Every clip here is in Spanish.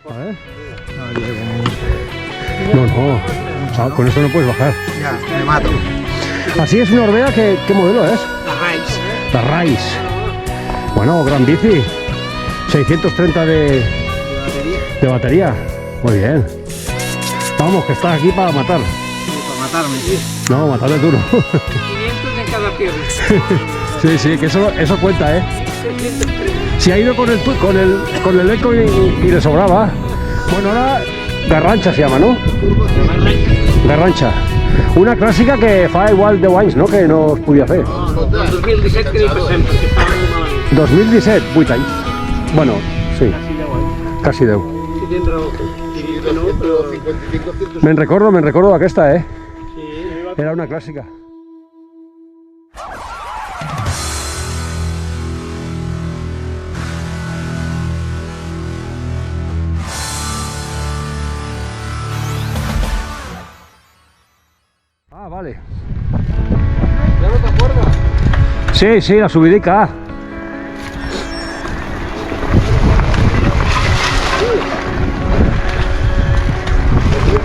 A ver. No, no. Con esto no puedes bajar. Ya, me mato. Así es una Orbea, ¿qué modelo es? La Rice. La Rice. Bueno, gran bici. 630 de batería. Muy bien. Vamos, que estás aquí para matar. Para matarme, sí. No, matarle duro. 500 en cada pierna. Sí, sí, que eso cuenta, ¿eh? 630. Si ha ido con el eco y le sobraba. Bueno, ahora Garrancha se llama, ¿no? Garrancha. Una clásica que fa igual de guanys, no? Que no es podia fer. No, el 2017 que dic sempre, que estava molt malament. 2017, 8 anys. Bueno, sí, Quasi 10 anys. quasi 10. Si tens raó. Diria que no, però... Me'n recordo d'aquesta, eh? Sí. Era una clàssica. Ah, vale. ¿Ya no te acuerdas? Sí, sí, la subidica.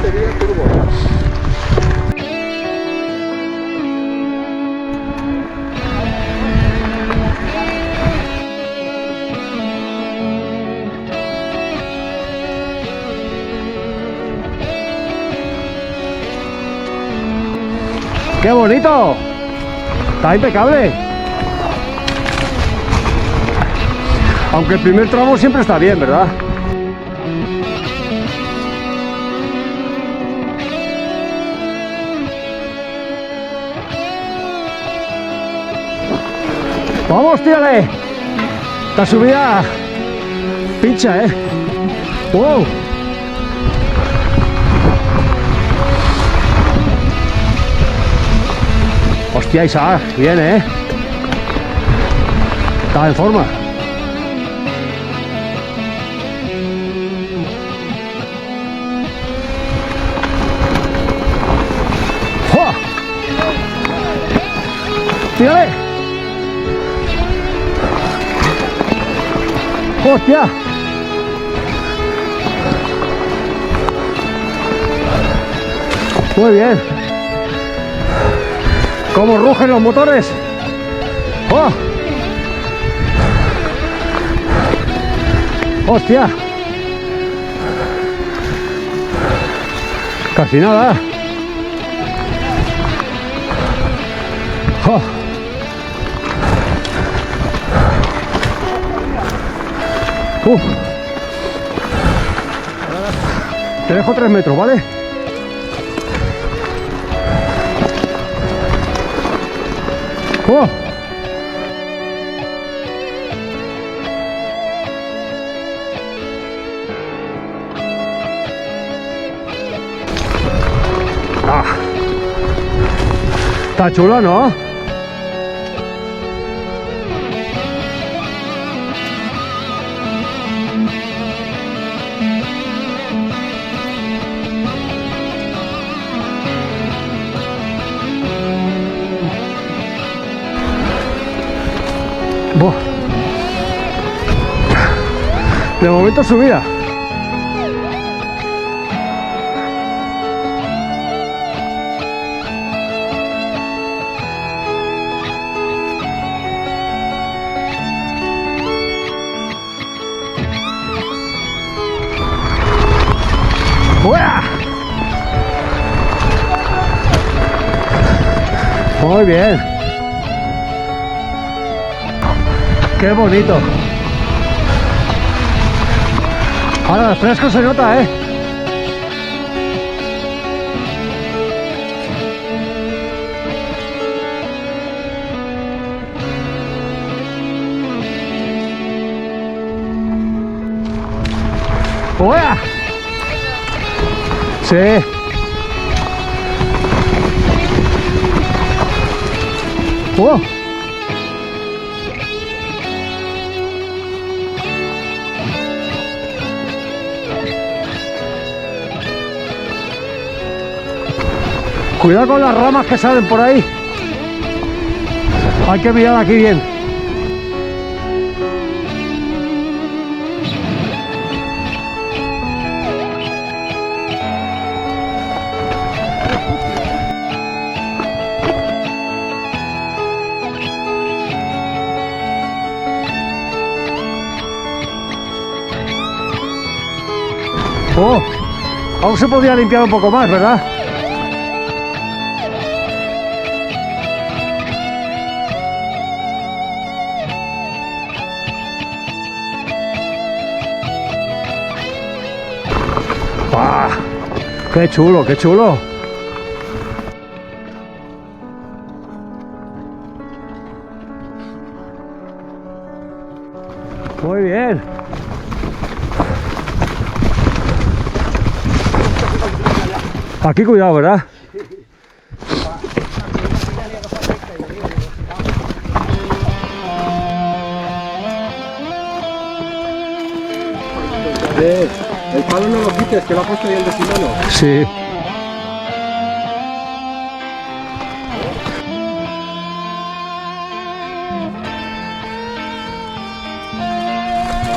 Tenía turbo. ¡Qué bonito! Está impecable. Aunque el primer tramo siempre está bien, ¿verdad? ¡Vamos, tírale! Esta subida pincha, ¿eh? ¡Wow! Hostia, Isaac, bien, ¿eh? Está en forma. ¡Fua! ¡Tírale! ¡Hostia! Muy bien. ¿Cómo rugen los motores? ¡Oh! ¡Hostia! Casi nada. ¡Oh! Te dejo 3 metros, ¿vale? ¡Oh! ¡Ah! Está chula, ¿no? Buah. De momento subida. ¡Buah! Muy bien. ¡Qué bonito! Ahora el fresco se nota, ¿eh? ¡Buah! Sí. ¡Oh! Cuidado con las ramas que salen por ahí. Hay que mirar aquí bien. Oh, aún se podía limpiar un poco más, ¿verdad? ¡Ah! ¡Qué chulo, qué chulo! Muy bien. Aquí cuidado, ¿verdad? El palo no lo quites, que lo ha puesto ahí el vecino. Sí.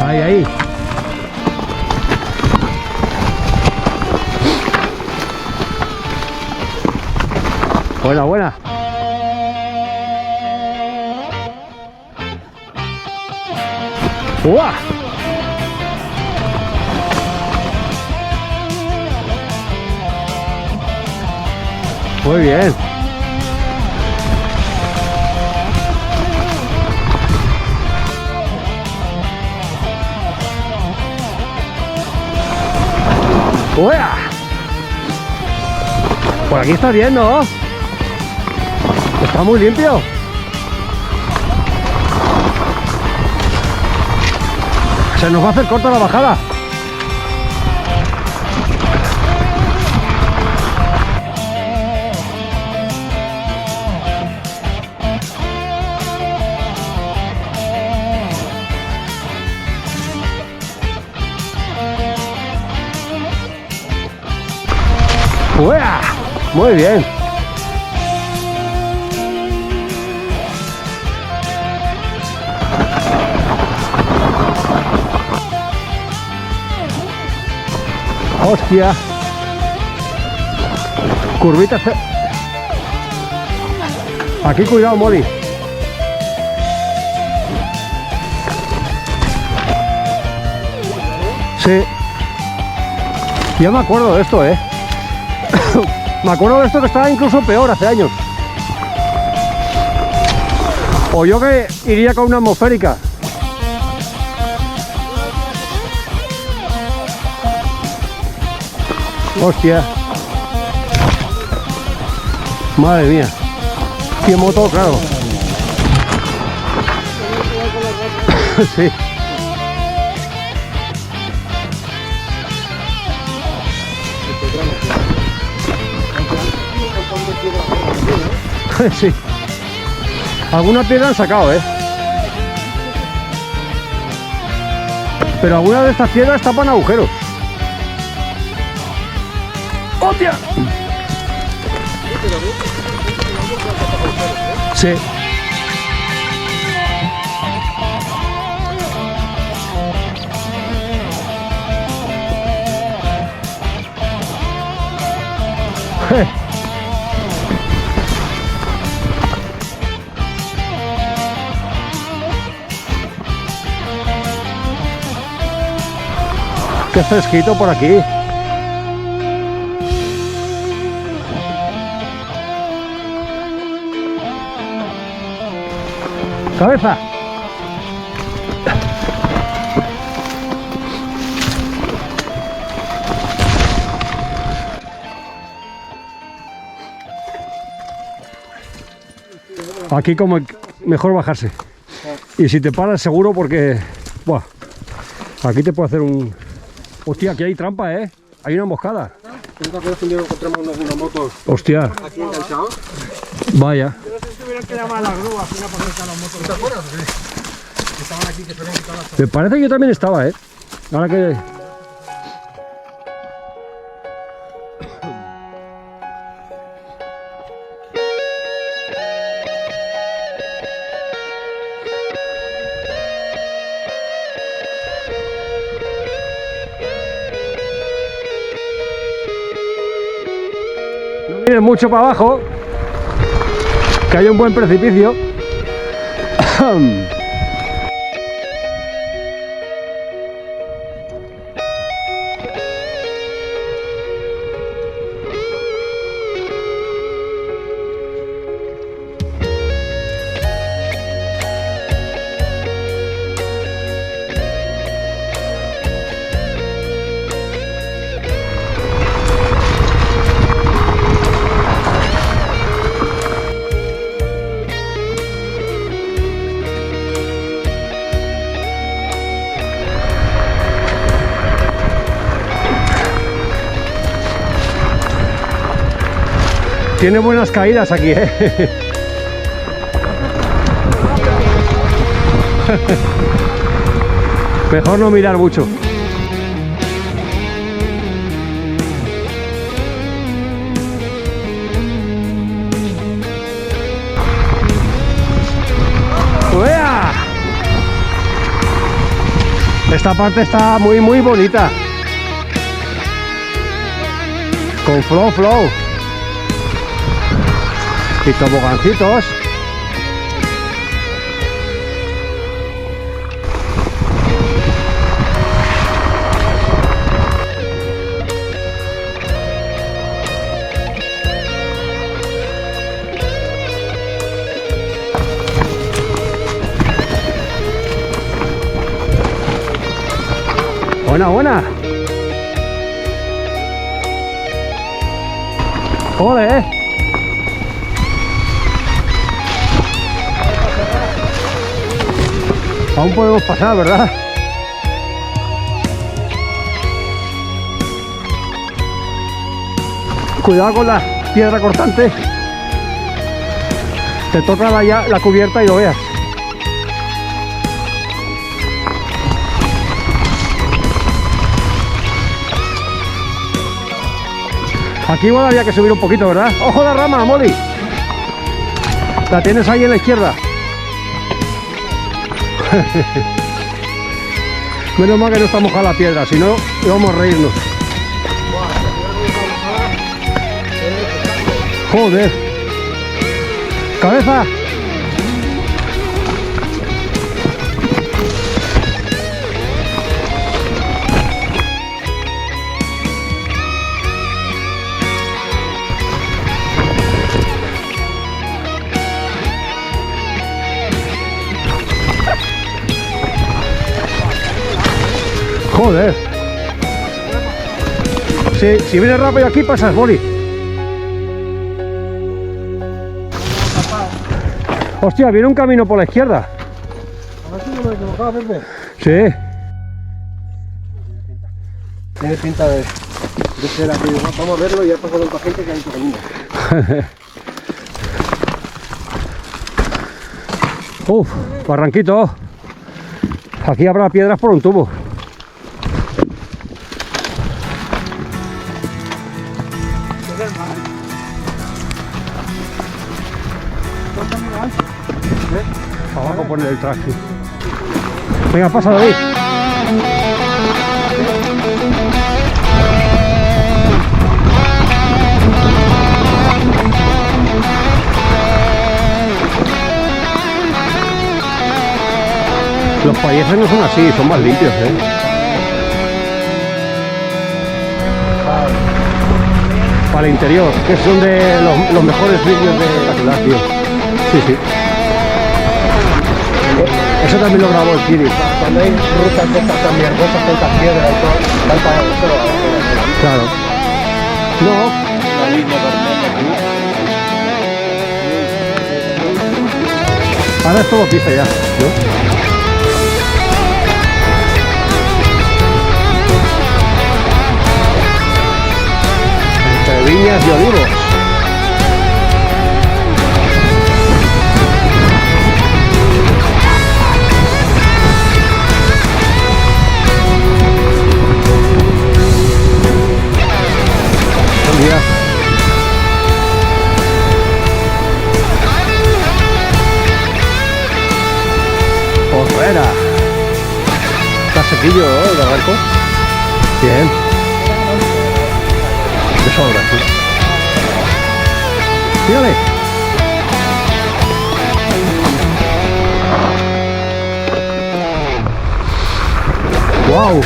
Ahí, ahí. Buena, buena. ¡Uah! Muy bien. ¡Uah! Por aquí está bien, ¿no? Está muy limpio. Se nos va a hacer corta la bajada. ¡Uah! Muy bien. Hostia. Curvita. Aquí cuidado, Molly. Sí. Ya me acuerdo de esto, ¿eh? Me acuerdo de esto que estaba incluso peor hace años. O yo que iría con una atmosférica. Hostia. Madre mía. Qué moto, claro. Sí. Sí. Alguna piedra han sacado, ¿eh? Pero algunas de estas piedras tapan agujeros. ¡Hostia! Sí. Qué fresquito por aquí. Cabeza. Aquí como mejor bajarse. Y si te paras seguro porque... Buah, aquí te puede hacer un... Hostia, aquí hay trampa, ¿eh? Hay una emboscada. ¿Nunca crees que un día encontramos unas motos Hostia. aquí enganchados? Vaya. Yo no sé si tuvieran que llamar a las grúas para poner las motos. ¿Te acuerdas o qué? Estaban aquí, que se habían quitado las... Me parece que yo también estaba, ¿eh? Ahora que... No mires mucho para abajo, que hay un buen precipicio. Tiene buenas caídas aquí, ¿eh? Mejor no mirar mucho. ¡Uea! Esta parte está muy bonita. Con flow. Y tobogancitos. Buena. ¡Ole! Aún podemos pasar, ¿verdad? Cuidado con la piedra cortante. Te toca la cubierta y lo veas. Aquí igual había que subir un poquito, ¿verdad? ¡Ojo la rama, Molly! La tienes ahí en la izquierda. Menos mal que no está mojada la piedra, si no íbamos a reírnos. Joder. ¡Cabeza! Joder. Si vienes rápido aquí pasas, Boli. Hostia, viene un camino por la izquierda. A ver si no me he equivocado, Pepe. Sí. Tiene pinta de ser aquí. Vamos a verlo y ya pasó tanta gente que hay que camino. Uf, barranquito. Aquí habrá piedras por un tubo. Abajo poner el traje. Venga, pasa, David. Los países no son así, son más limpios, ¿eh? Para el interior, que son de los mejores vídeos de la ciudad, tío. Sí. Eso también lo grabó el Kiri. Cuando hay rutas de estas tan mierdosas, tantas piedras y todo, tanta eso lo Claro. No. La línea Ahora es todo pista ya, ¿no? Entre viñas y olivos. Mira. Porrera. Está sequillo, ¿no? El barranco. Bien. De sobra, sí. Fíjale. Wow.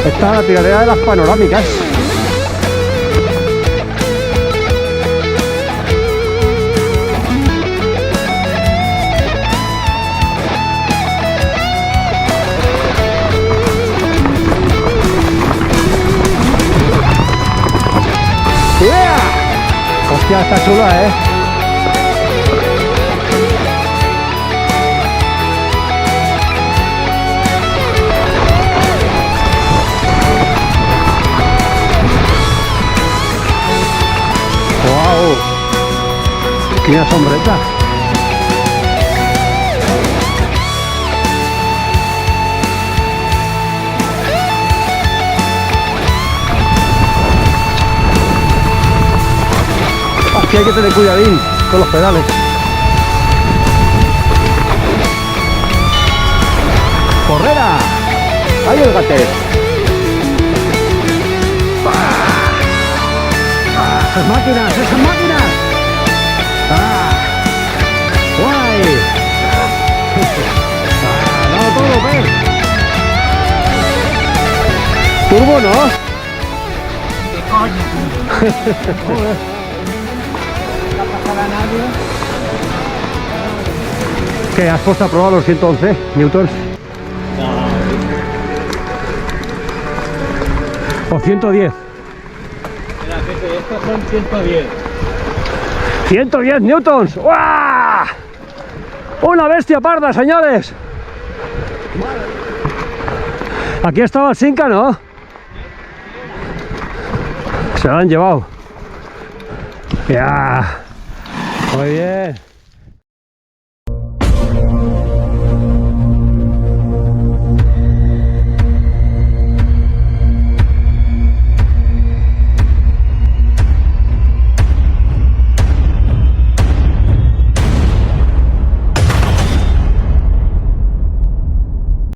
Esta es la tiradera de las panorámicas. ¡Yeah! Hostia, está chula, ¿eh? Quina sombreta. Aquí hay que tener cuidadín con los pedales. ¡Correra! ¡Ahí el gate! ¡Esas máquinas! ¡Esas máquinas! ¡Ah! ¡Guay! ¡Ah! ¡Dado todo, ¿ves? Turbo, ¿no? Joder. ¿Qué? ¿Has puesto a prueba los 111 newtons? ¿O 110? Mira, que estos son 110. 110 newtons. ¡Guau! ¡Una bestia parda, señores! Aquí estaba el Simca, ¿no? Se lo han llevado. Ya. Muy bien.